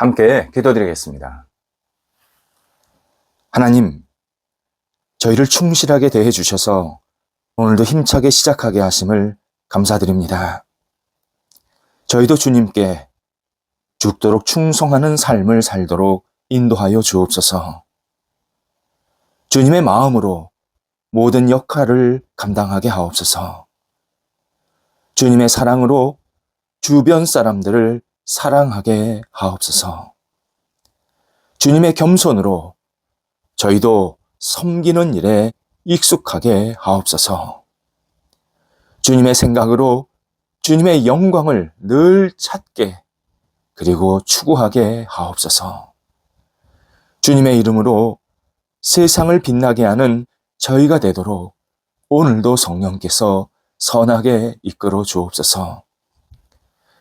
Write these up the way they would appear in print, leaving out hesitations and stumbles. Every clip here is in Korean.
함께 기도드리겠습니다. 하나님, 저희를 충실하게 대해 주셔서 오늘도 힘차게 시작하게 하심을 감사드립니다. 저희도 주님께 죽도록 충성하는 삶을 살도록 인도하여 주옵소서. 주님의 마음으로 모든 역할을 감당하게 하옵소서. 주님의 사랑으로 주변 사람들을 사랑하게 하옵소서. 주님의 겸손으로 저희도 섬기는 일에 익숙하게 하옵소서. 주님의 생각으로 주님의 영광을 늘 찾게 그리고 추구하게 하옵소서. 주님의 이름으로 세상을 빛나게 하는 저희가 되도록 오늘도 성령께서 선하게 이끌어 주옵소서.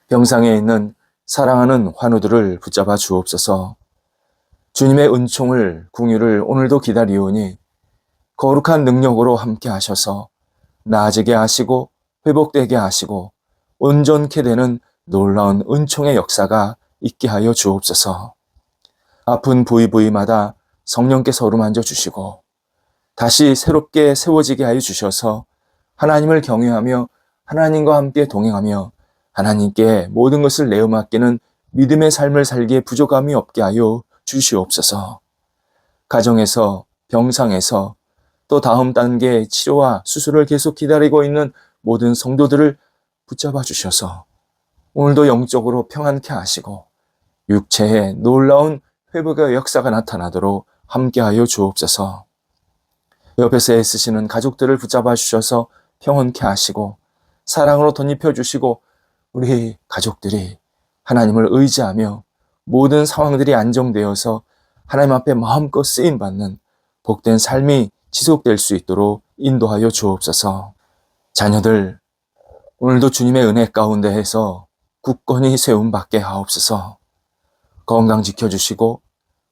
병상에 있는 사랑하는 환우들을 붙잡아 주옵소서. 주님의 은총을 긍휼을 오늘도 기다리오니 거룩한 능력으로 함께 하셔서 나아지게 하시고 회복되게 하시고 온전케 되는 놀라운 은총의 역사가 있게 하여 주옵소서. 아픈 부위마다 성령께서 어루만져 주시고 다시 새롭게 세워지게 하여 주셔서 하나님을 경외하며 하나님과 함께 동행하며 하나님께 모든 것을 내어 맡기는 믿음의 삶을 살기에 부족함이 없게 하여 주시옵소서. 가정에서, 병상에서, 또 다음 단계의 치료와 수술을 계속 기다리고 있는 모든 성도들을 붙잡아 주셔서 오늘도 영적으로 평안케 하시고 육체에 놀라운 회복의 역사가 나타나도록 함께하여 주옵소서. 옆에서 애쓰시는 가족들을 붙잡아 주셔서 평온케 하시고 사랑으로 덧입혀 주시고 우리 가족들이 하나님을 의지하며 모든 상황들이 안정되어서 하나님 앞에 마음껏 쓰임받는 복된 삶이 지속될 수 있도록 인도하여 주옵소서. 자녀들 오늘도 주님의 은혜 가운데에서 굳건히 세움받게 하옵소서. 건강 지켜주시고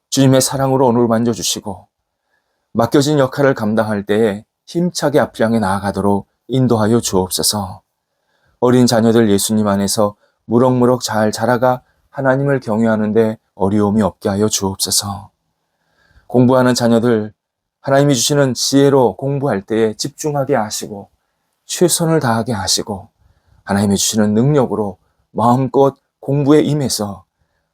주님의 사랑으로 오늘 만져주시고 맡겨진 역할을 감당할 때에 힘차게 앞을 향해 나아가도록 인도하여 주옵소서. 어린 자녀들 예수님 안에서 무럭무럭 잘 자라가 하나님을 경외하는데 어려움이 없게 하여 주옵소서. 공부하는 자녀들 하나님이 주시는 지혜로 공부할 때에 집중하게 하시고 최선을 다하게 하시고 하나님이 주시는 능력으로 마음껏 공부에 임해서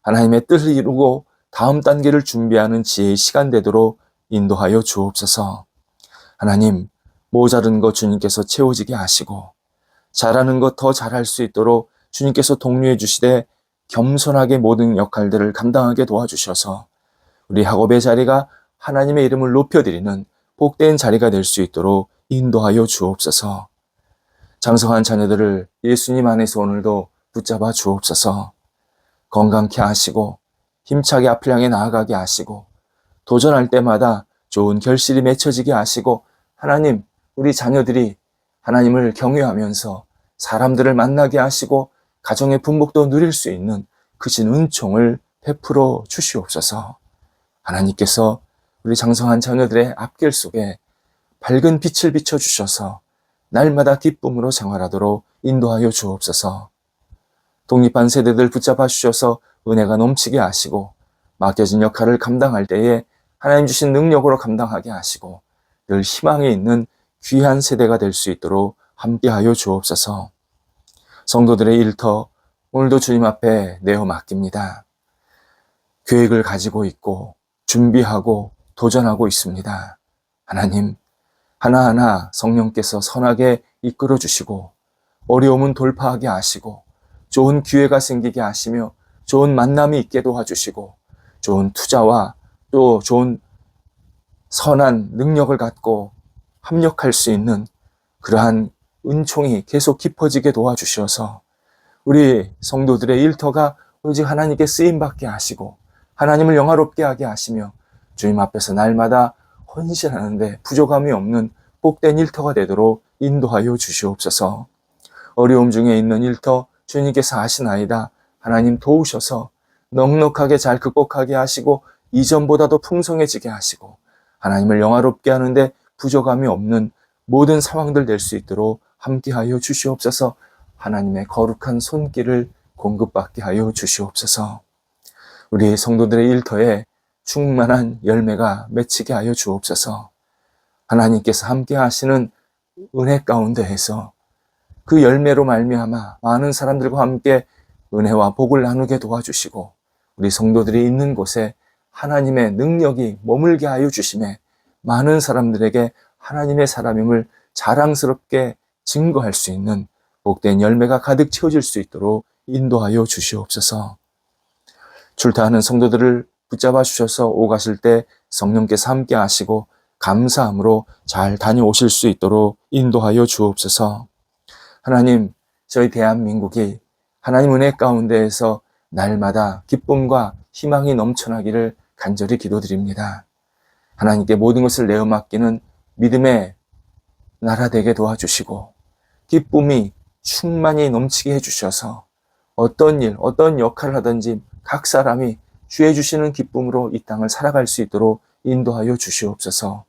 하나님의 뜻을 이루고 다음 단계를 준비하는 지혜의 시간 되도록 인도하여 주옵소서. 하나님, 모자른 것 주님께서 채워지게 하시고 잘하는 것 더 잘할 수 있도록 주님께서 독려해 주시되 겸손하게 모든 역할들을 감당하게 도와주셔서 우리 학업의 자리가 하나님의 이름을 높여드리는 복된 자리가 될 수 있도록 인도하여 주옵소서. 장성한 자녀들을 예수님 안에서 오늘도 붙잡아 주옵소서. 건강케 하시고 힘차게 앞을 향해 나아가게 하시고 도전할 때마다 좋은 결실이 맺혀지게 하시고 하나님, 우리 자녀들이 하나님을 경외하면서 사람들을 만나게 하시고 가정의 분복도 누릴 수 있는 크신 은총을 베풀어 주시옵소서. 하나님께서 우리 장성한 자녀들의 앞길 속에 밝은 빛을 비춰주셔서 날마다 기쁨으로 생활하도록 인도하여 주옵소서. 독립한 세대들 붙잡아 주셔서 은혜가 넘치게 하시고 맡겨진 역할을 감당할 때에 하나님 주신 능력으로 감당하게 하시고 늘 희망이 있는 귀한 세대가 될 수 있도록 함께하여 주옵소서. 성도들의 일터 오늘도 주님 앞에 내어 맡깁니다. 계획을 가지고 있고 준비하고 도전하고 있습니다. 하나님, 하나하나 성령께서 선하게 이끌어 주시고 어려움은 돌파하게 하시고 좋은 기회가 생기게 하시며 좋은 만남이 있게 도와주시고 좋은 투자와 또 좋은 선한 능력을 갖고 합력할 수 있는 그러한 은총이 계속 깊어지게 도와주셔서 우리 성도들의 일터가 오직 하나님께 쓰임받게 하시고 하나님을 영화롭게 하게 하시며 주님 앞에서 날마다 헌신하는데 부족함이 없는 복된 일터가 되도록 인도하여 주시옵소서. 어려움 중에 있는 일터 주님께서 아시나이다. 하나님 도우셔서 넉넉하게 잘 극복하게 하시고 이전보다도 풍성해지게 하시고 하나님을 영화롭게 하는데 부족함이 없는 모든 상황들 될 수 있도록 함께하여 주시옵소서. 하나님의 거룩한 손길을 공급받게 하여 주시옵소서. 우리 성도들의 일터에 충만한 열매가 맺히게 하여 주옵소서. 하나님께서 함께 하시는 은혜 가운데에서 그 열매로 말미암아 많은 사람들과 함께 은혜와 복을 나누게 도와주시고, 우리 성도들이 있는 곳에 하나님의 능력이 머물게 하여 주심에 많은 사람들에게 하나님의 사람임을 자랑스럽게 증거할 수 있는 복된 열매가 가득 채워질 수 있도록 인도하여 주시옵소서. 출타하는 성도들을 붙잡아 주셔서 오가실 때 성령께서 함께 하시고 감사함으로 잘 다녀오실 수 있도록 인도하여 주옵소서. 하나님, 저희 대한민국이 하나님 은혜 가운데에서 날마다 기쁨과 희망이 넘쳐나기를 간절히 기도드립니다. 하나님께 모든 것을 내어 맡기는 믿음의 나라 되게 도와주시고, 기쁨이 충만히 넘치게 해주셔서 어떤 일, 어떤 역할을 하든지 각 사람이 주의 주시는 기쁨으로 이 땅을 살아갈 수 있도록 인도하여 주시옵소서.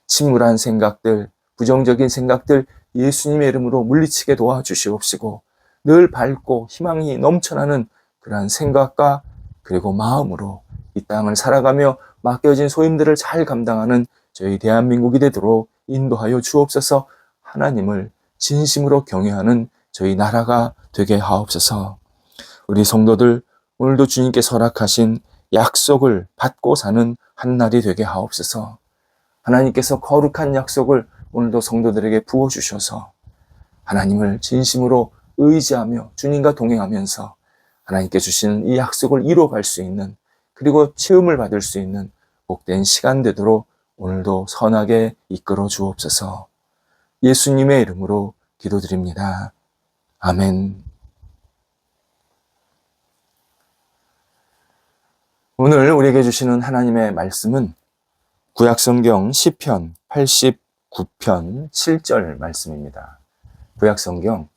침울한 생각들, 부정적인 생각들 예수님의 이름으로 물리치게 도와주시옵시고, 늘 밝고 희망이 넘쳐나는 그러한 생각과 그리고 마음으로 이 땅을 살아가며 맡겨진 소임들을 잘 감당하는 저희 대한민국이 되도록 인도하여 주옵소서. 하나님을 진심으로 경외하는 저희 나라가 되게 하옵소서. 우리 성도들 오늘도 주님께 허락하신 약속을 받고 사는 한 날이 되게 하옵소서. 하나님께서 거룩한 약속을 오늘도 성도들에게 부어주셔서 하나님을 진심으로 의지하며 주님과 동행하면서 하나님께 주시는 이 약속을 이뤄갈 수 있는, 그리고 체험을 받을 수 있는 복된 시간 되도록 오늘도 선하게 이끌어 주옵소서. 예수님의 이름으로 기도드립니다. 아멘. 오늘 우리에게 주시는 하나님의 말씀은 구약성경 시편 89편 7절 말씀입니다. 구약성경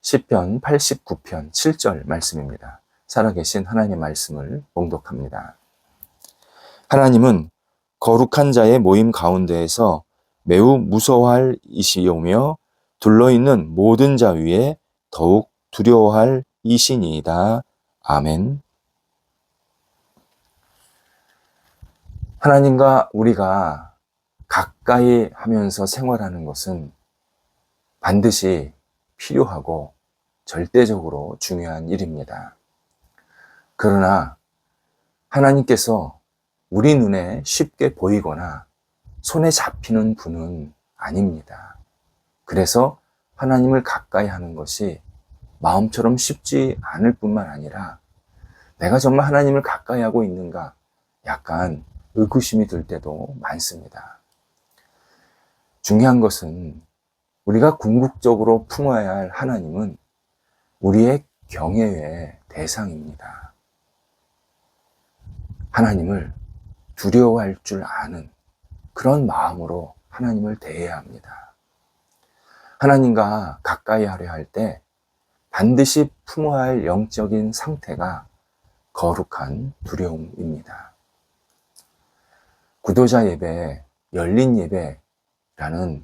시편 89편 7절 말씀입니다. 살아계신 하나님의 말씀을 봉독합니다. 하나님은 거룩한 자의 모임 가운데에서 매우 무서워할 이시오며 둘러있는 모든 자 위에 더욱 두려워할 이시니이다. 아멘. 하나님과 우리가 가까이 하면서 생활하는 것은 반드시 필요하고 절대적으로 중요한 일입니다. 그러나 하나님께서 우리 눈에 쉽게 보이거나 손에 잡히는 분은 아닙니다. 그래서 하나님을 가까이 하는 것이 마음처럼 쉽지 않을 뿐만 아니라 내가 정말 하나님을 가까이 하고 있는가 약간 의구심이 들 때도 많습니다. 중요한 것은 우리가 궁극적으로 품어야 할 하나님은 우리의 경외의 대상입니다. 하나님을 두려워할 줄 아는 그런 마음으로 하나님을 대해야 합니다. 하나님과 가까이 하려 할 때 반드시 품어야 할 영적인 상태가 거룩한 두려움입니다. 구도자 예배, 열린 예배라는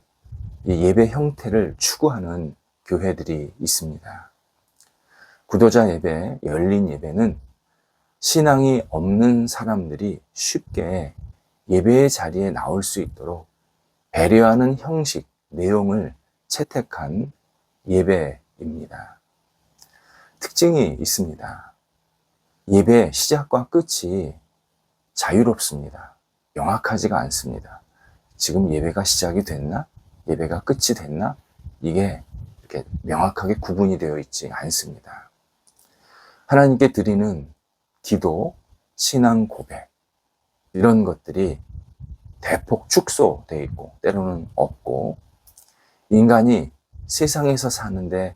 이 예배 형태를 추구하는 교회들이 있습니다. 구도자 예배, 열린 예배는 신앙이 없는 사람들이 쉽게 예배의 자리에 나올 수 있도록 배려하는 형식, 내용을 채택한 예배입니다. 특징이 있습니다. 예배 시작과 끝이 자유롭습니다. 명확하지가 않습니다. 지금 예배가 시작이 됐나? 예배가 끝이 됐나? 이게 이렇게 명확하게 구분이 되어 있지 않습니다. 하나님께 드리는 기도, 신앙 고백, 이런 것들이 대폭 축소되어 있고 때로는 없고, 인간이 세상에서 사는데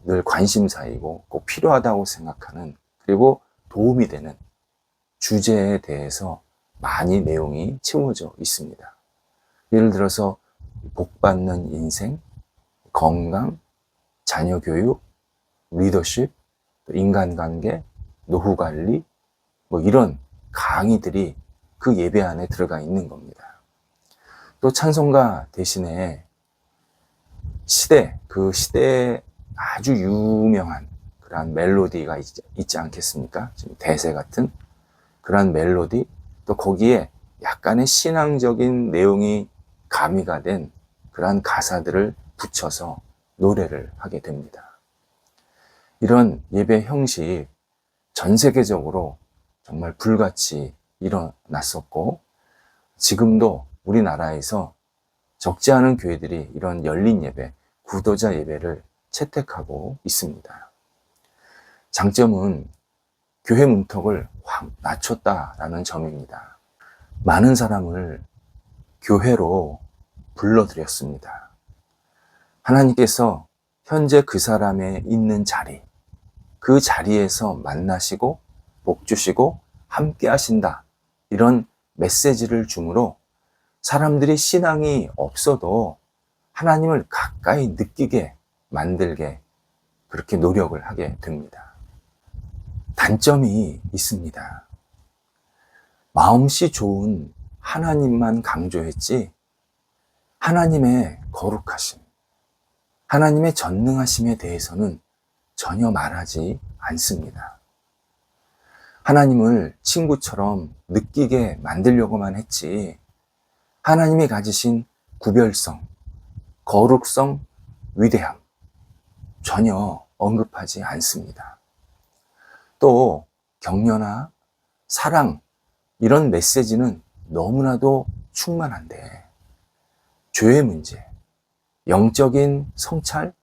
늘 관심사이고 꼭 필요하다고 생각하는, 그리고 도움이 되는 주제에 대해서 많이 내용이 채워져 있습니다. 예를 들어서 복받는 인생, 건강, 자녀 교육, 리더십, 인간관계, 노후관리, 이런 강의들이 그 예배 안에 들어가 있는 겁니다. 또 찬송가 대신에 그 시대에 아주 유명한 그러한 멜로디가 있지 않겠습니까? 지금 대세 같은 그런 멜로디, 또 거기에 약간의 신앙적인 내용이 가미가 된 그러한 가사들을 붙여서 노래를 하게 됩니다. 이런 예배 형식 전 세계적으로 정말 불같이 일어났었고, 지금도 우리나라에서 적지 않은 교회들이 이런 열린 예배, 구도자 예배를 채택하고 있습니다. 장점은 교회 문턱을 확 낮췄다라는 점입니다. 많은 사람을 교회로 불러들였습니다. 하나님께서 현재 그 사람의 있는 자리, 그 자리에서 만나시고 복 주시고 함께 하신다, 이런 메시지를 주므로 사람들이 신앙이 없어도 하나님을 가까이 느끼게 만들게 그렇게 노력을 하게 됩니다. 단점이 있습니다. 마음씨 좋은 하나님만 강조했지, 하나님의 거룩하심, 하나님의 전능하심에 대해서는 전혀 말하지 않습니다. 하나님을 친구처럼 느끼게 만들려고만 했지, 하나님이 가지신 구별성, 거룩성, 위대함 전혀 언급하지 않습니다. 또 격려나 사랑, 이런 메시지는 너무나도 충만한데 죄의 문제, 영적인 성찰,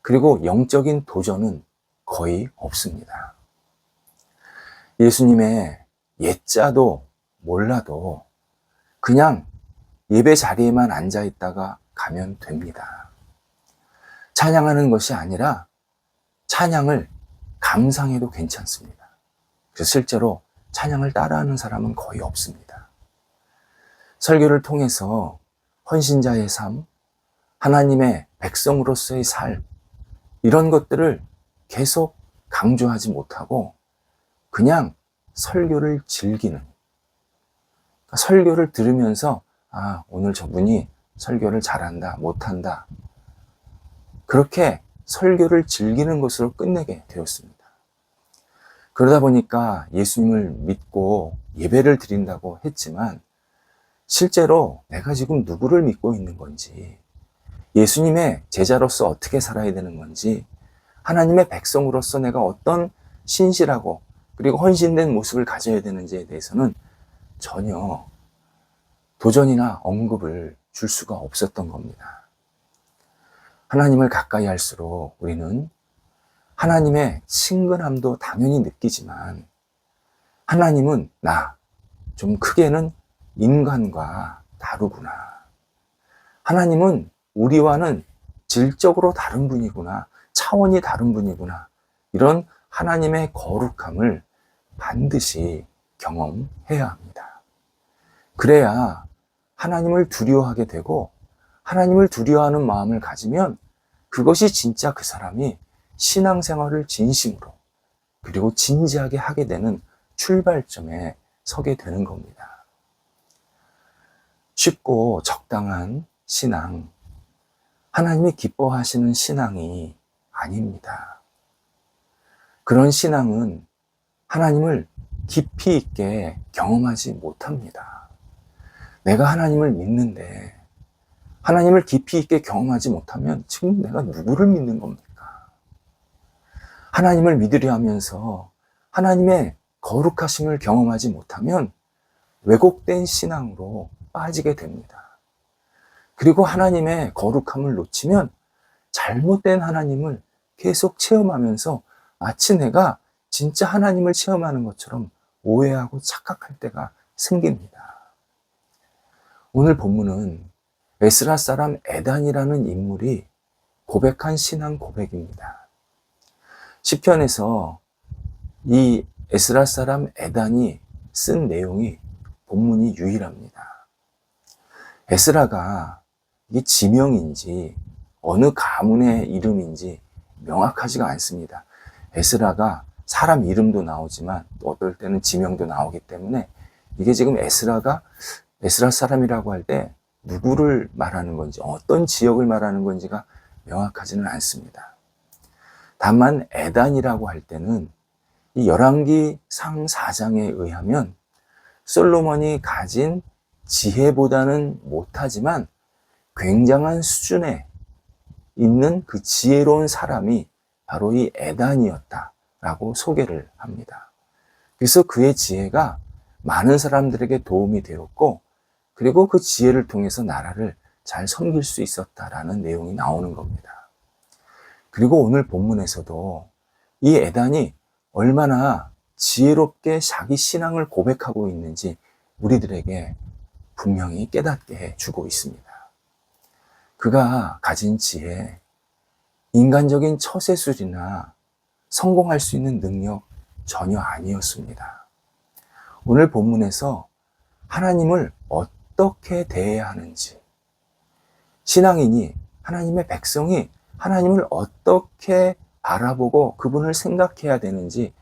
그리고 영적인 도전은 거의 없습니다. 예수님의 옛자도 몰라도 그냥 예배 자리에만 앉아 있다가 가면 됩니다. 찬양하는 것이 아니라 찬양을 감상해도 괜찮습니다. 그래서 실제로 찬양을 따라하는 사람은 거의 없습니다. 설교를 통해서 헌신자의 삶, 하나님의 백성으로서의 삶, 이런 것들을 계속 강조하지 못하고 그냥 설교를 즐기는, 그러니까 설교를 들으면서 오늘 저분이 설교를 잘한다, 못한다, 그렇게 설교를 즐기는 것으로 끝내게 되었습니다. 그러다 보니까 예수님을 믿고 예배를 드린다고 했지만 실제로 내가 지금 누구를 믿고 있는 건지, 예수님의 제자로서 어떻게 살아야 되는 건지, 하나님의 백성으로서 내가 어떤 신실하고 그리고 헌신된 모습을 가져야 되는지에 대해서는 전혀 도전이나 언급을 줄 수가 없었던 겁니다. 하나님을 가까이 할수록 우리는 하나님의 친근함도 당연히 느끼지만 하나님은 좀 크게는 인간과 다르구나, 하나님은 우리와는 질적으로 다른 분이구나, 차원이 다른 분이구나, 이런 하나님의 거룩함을 반드시 경험해야 합니다. 그래야 하나님을 두려워하게 되고, 하나님을 두려워하는 마음을 가지면 그것이 진짜 그 사람이 신앙생활을 진심으로 그리고 진지하게 하게 되는 출발점에 서게 되는 겁니다. 쉽고 적당한 신앙, 하나님이 기뻐하시는 신앙이 아닙니다. 그런 신앙은 하나님을 깊이 있게 경험하지 못합니다. 내가 하나님을 믿는데 하나님을 깊이 있게 경험하지 못하면 지금 내가 누구를 믿는 겁니까? 하나님을 믿으려 하면서 하나님의 거룩하심을 경험하지 못하면 왜곡된 신앙으로 빠지게 됩니다. 그리고 하나님의 거룩함을 놓치면 잘못된 하나님을 계속 체험하면서 마치 내가 진짜 하나님을 체험하는 것처럼 오해하고 착각할 때가 생깁니다. 오늘 본문은 에스라 사람 에단이라는 인물이 고백한 신앙 고백입니다. 시편에서 이 에스라 사람 에단이 쓴 내용이 본문이 유일합니다. 에스라가 이게 지명인지 어느 가문의 이름인지 명확하지가 않습니다. 에스라가 사람 이름도 나오지만 또 어떨 때는 지명도 나오기 때문에 이게 지금 에스라가 에스라 사람이라고 할 때 누구를 말하는 건지, 어떤 지역을 말하는 건지가 명확하지는 않습니다. 다만 에단이라고 할 때는 이 열왕기 상 4장에 의하면 솔로몬이 가진 지혜보다는 못하지만 굉장한 수준에 있는 그 지혜로운 사람이 바로 이 에단이었다라고 소개를 합니다. 그래서 그의 지혜가 많은 사람들에게 도움이 되었고, 그리고 그 지혜를 통해서 나라를 잘 섬길 수 있었다라는 내용이 나오는 겁니다. 그리고 오늘 본문에서도 이 에단이 얼마나 지혜롭게 자기 신앙을 고백하고 있는지 우리들에게 분명히 깨닫게 해주고 있습니다. 그가 가진 지혜, 인간적인 처세술이나 성공할 수 있는 능력 전혀 아니었습니다. 오늘 본문에서 하나님을 어떻게 대해야 하는지, 신앙인이, 하나님의 백성이 하나님을 어떻게 바라보고 그분을 생각해야 되는지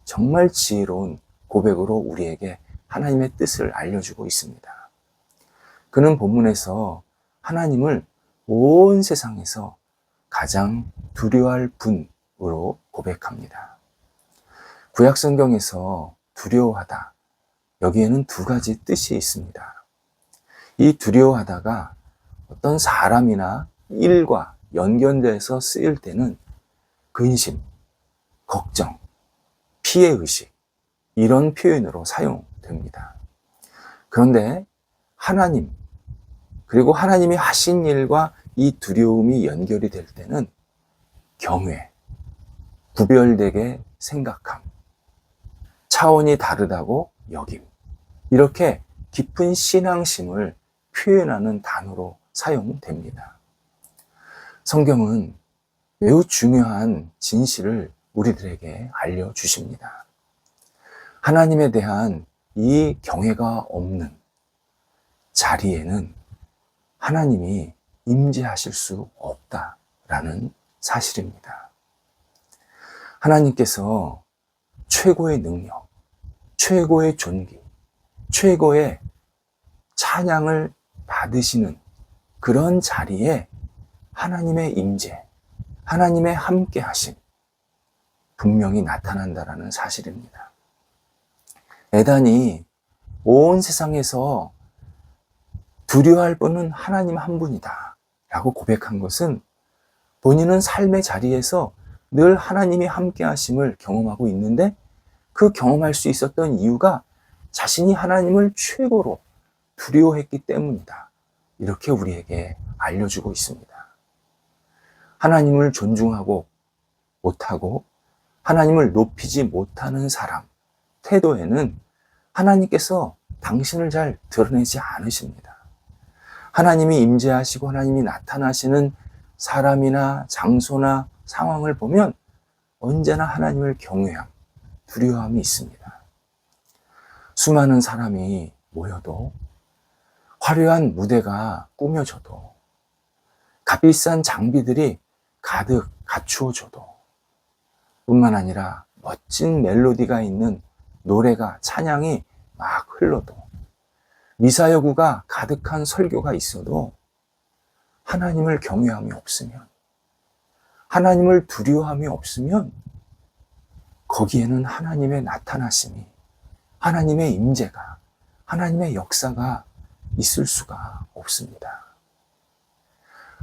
정말 지혜로운 고백으로 우리에게 하나님의 뜻을 알려주고 있습니다. 그는 본문에서 하나님을 온 세상에서 가장 두려워할 분으로 고백합니다. 구약 성경에서 두려워하다, 여기에는 두 가지 뜻이 있습니다. 이 두려워하다가 어떤 사람이나 일과 연결돼서 쓰일 때는 근심, 걱정, 피해의식, 이런 표현으로 사용됩니다. 그런데 하나님, 그리고 하나님이 하신 일과 이 두려움이 연결이 될 때는 경외, 구별되게 생각함, 차원이 다르다고 여김, 이렇게 깊은 신앙심을 표현하는 단어로 사용됩니다. 성경은 매우 중요한 진실을 우리들에게 알려주십니다. 하나님에 대한 이 경외가 없는 자리에는 하나님이 임재하실 수 없다라는 사실입니다. 하나님께서 최고의 능력, 최고의 존귀, 최고의 찬양을 받으시는 그런 자리에 하나님의 임재, 하나님의 함께하심 분명히 나타난다라는 사실입니다. 에단이 온 세상에서 두려워할 분은 하나님 한 분이다 라고 고백한 것은 본인은 삶의 자리에서 늘 하나님이 함께하심을 경험하고 있는데, 그 경험할 수 있었던 이유가 자신이 하나님을 최고로 두려워했기 때문이다, 이렇게 우리에게 알려주고 있습니다. 하나님을 존중하고 못하고 하나님을 높이지 못하는 사람 태도에는 하나님께서 당신을 잘 드러내지 않으십니다. 하나님이 임재하시고 하나님이 나타나시는 사람이나 장소나 상황을 보면 언제나 하나님을 경외함, 두려워함이 있습니다. 수많은 사람이 모여도, 화려한 무대가 꾸며져도, 값비싼 장비들이 가득 갖추어져도, 뿐만 아니라 멋진 멜로디가 있는 노래가, 찬양이 막 흘러도, 미사여구가 가득한 설교가 있어도 하나님을 경외함이 없으면, 하나님을 두려워함이 없으면 거기에는 하나님의 나타나심이, 하나님의 임재가, 하나님의 역사가 있을 수가 없습니다.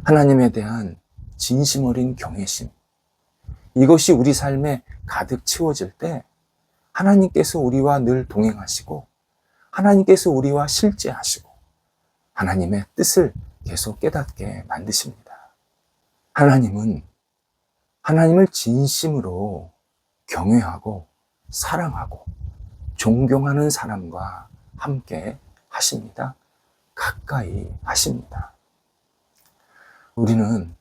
하나님에 대한 진심 어린 경외심, 이것이 우리 삶에 가득 채워질 때 하나님께서 우리와 늘 동행하시고, 하나님께서 우리와 실제하시고, 하나님의 뜻을 계속 깨닫게 만드십니다. 하나님은 하나님을 진심으로 경외하고 사랑하고 존경하는 사람과 함께 하십니다. 가까이 하십니다. 우리는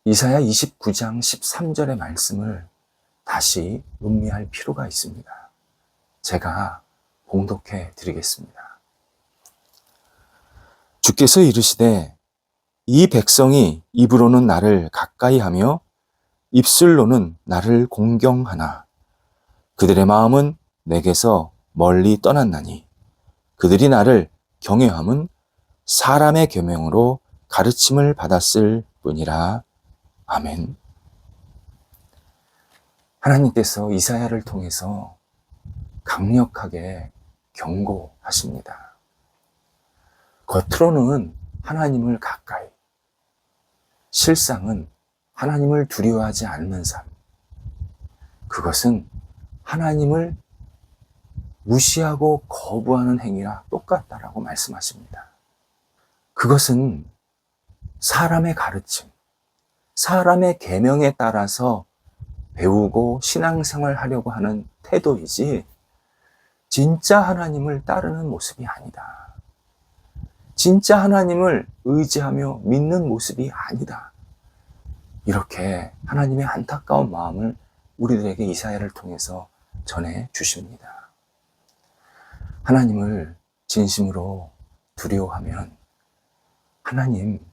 이사야 29장 13절의 말씀을 다시 음미할 필요가 있습니다. 제가 봉독해 드리겠습니다. 주께서 이르시되 이 백성이 입으로는 나를 가까이 하며 입술로는 나를 공경하나 그들의 마음은 내게서 멀리 떠났나니 그들이 나를 경외함은 사람의 계명으로 가르침을 받았을 뿐이라. 아멘. 하나님께서 이사야를 통해서 강력하게 경고하십니다. 겉으로는 하나님을 가까이, 실상은 하나님을 두려워하지 않는 삶, 그것은 하나님을 무시하고 거부하는 행위라 똑같다라고 말씀하십니다. 그것은 사람의 가르침, 사람의 계명에 따라서 배우고 신앙생활 하려고 하는 태도이지 진짜 하나님을 따르는 모습이 아니다. 진짜 하나님을 의지하며 믿는 모습이 아니다. 이렇게 하나님의 안타까운 마음을 우리들에게 이사야를 통해서 전해 주십니다. 하나님을 진심으로 두려워하면 하나님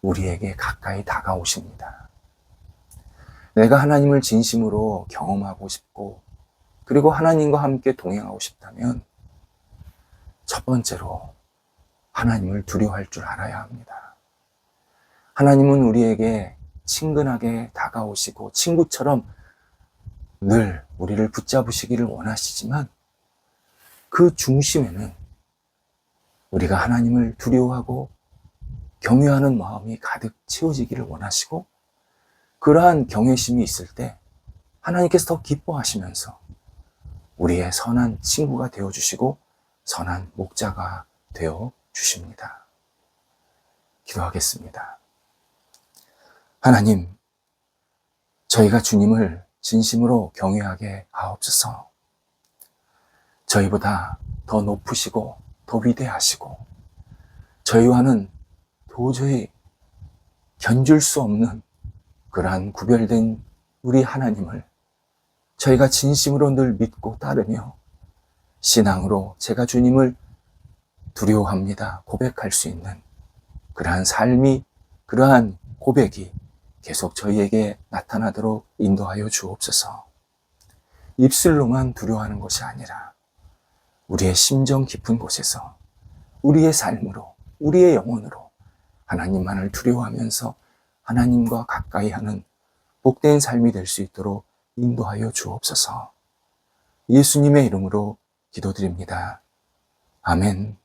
우리에게 가까이 다가오십니다. 내가 하나님을 진심으로 경험하고 싶고 그리고 하나님과 함께 동행하고 싶다면 첫 번째로 하나님을 두려워할 줄 알아야 합니다. 하나님은 우리에게 친근하게 다가오시고 친구처럼 늘 우리를 붙잡으시기를 원하시지만 그 중심에는 우리가 하나님을 두려워하고 경외하는 마음이 가득 채워지기를 원하시고 그러한 경외심이 있을 때 하나님께서 더 기뻐하시면서 우리의 선한 친구가 되어주시고 선한 목자가 되어주십니다. 기도하겠습니다. 하나님, 저희가 주님을 진심으로 경외하게 하옵소서. 저희보다 더 높으시고 더 위대하시고 저희와는 도저히 견줄 수 없는 그러한 구별된 우리 하나님을 저희가 진심으로 늘 믿고 따르며 신앙으로 제가 주님을 두려워합니다 고백할 수 있는 그러한 삶이, 그러한 고백이 계속 저희에게 나타나도록 인도하여 주옵소서. 입술로만 두려워하는 것이 아니라 우리의 심정 깊은 곳에서 우리의 삶으로, 우리의 영혼으로 하나님만을 두려워하면서 하나님과 가까이 하는 복된 삶이 될 수 있도록 인도하여 주옵소서. 예수님의 이름으로 기도드립니다. 아멘.